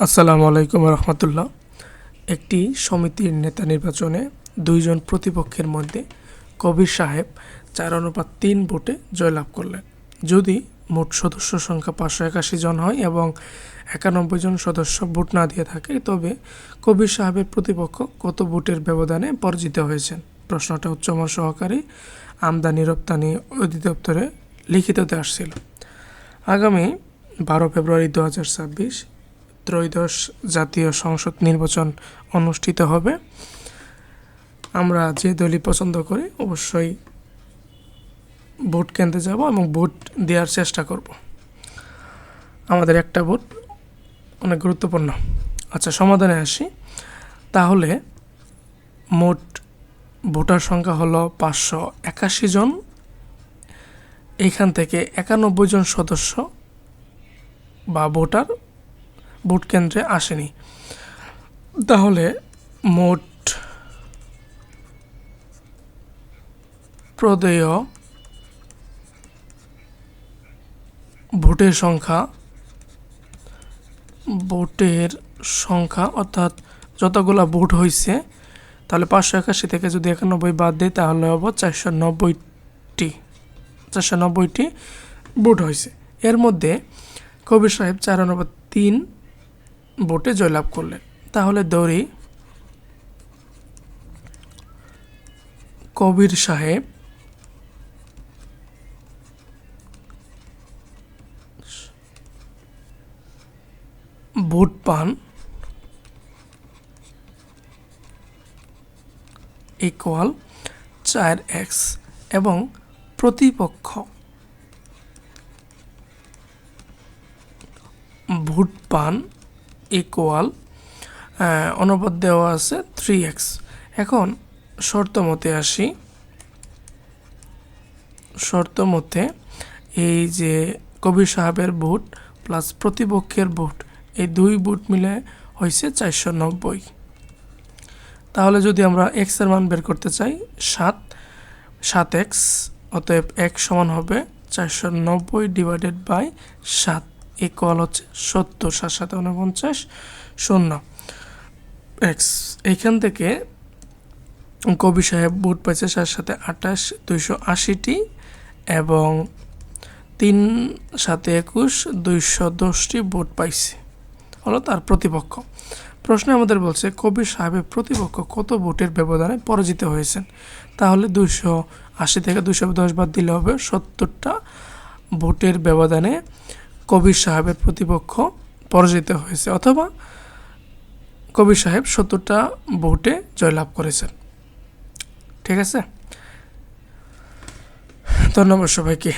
আসসালামু আলাইকুম রহমতুল্লাহ। একটি সমিতির নেতা নির্বাচনে দুইজন প্রতিপক্ষের মধ্যে কবির সাহেব 4:3 ভোটে জয়লাভ করলেন। যদি মোট সদস্য সংখ্যা 581 জন হয় এবং 91 জন সদস্য ভোট না দিয়ে থাকে, তবে কবির সাহেবের প্রতিপক্ষ কত ভোটের ব্যবধানে পরাজিত হয়েছেন? প্রশ্নটা উচ্চমান সহকারী আমদানি রপ্তানি অধিদপ্তরে লিখিততে আসছিল। আগামী 12 ফেব্রুয়ারি 2026 ত্রয়োদশ জাতীয় সংসদ নির্বাচন অনুষ্ঠিত হবে। আমরা যে দলই পছন্দ করি অবশ্যই ভোট কেন্দ্রে যাব এবং ভোট দেওয়ার চেষ্টা করব। আমাদের একটা ভোট অনেক গুরুত্বপূর্ণ। আচ্ছা, সমাধানে আসি। তাহলে মোট ভোটার সংখ্যা হলো 581 জন। এইখান থেকে 91 জন সদস্য বা ভোটার ভোট কেন্দ্রে আসেনি। তাহলে মোট প্রদেয় ভোটের সংখ্যা অর্থাৎ যতগুলা ভোট হয়েছে, তাহলে 581 থেকে যদি 91 বাদ দিই তাহলে হবো 490টি ভোট হয়েছে। এর মধ্যে কবির সাহেব 4/3 ভোটে জয়লাভ করলেন। তাহলে ধরি কবির সাহেব ভোট পান ইকুয়াল 4x এবং প্রতিপক্ষ ভোট পান ইকুয়াল অনুপাত দেওয়া আছে 3x। এখন শর্ত মতে আসি। শর্ত মতে এই যে কবির সাহেবের ভোট প্লাস প্রতিপক্ষের ভোট, এই দুই ভোট মিলে হয়েছে 490। তাহলে যদি আমরা এক্স এর মান বের করতে চাই 7x, অতএব x সমান হবে 490/7 ইকুয়াল হচ্ছে 70। 7 7 49 0 x। এইখান থেকে কবি সাহেব ভোট পাইছে 7 7 28 280টি এবং 3 7 21 210টি ভোট পাইছে, হলো তার প্রতিপক্ষ। প্রশ্নে আমাদের বলছে কবির সাহেবের প্রতিপক্ষ কত ভোটের ব্যবধানে পরাজিত হয়েছেন। তাহলে 280 থেকে 210 বাদ দিলে হবে 70টা ভোটের ব্যবধানে কবির সাহেবের প্রতিপক্ষ পরাজিত হয়েছে, অথবা কবির সাহেব 70টা ভোটে জয়লাভ করেছেন। ঠিক আছে, ধন্যবাদ সবাইকে।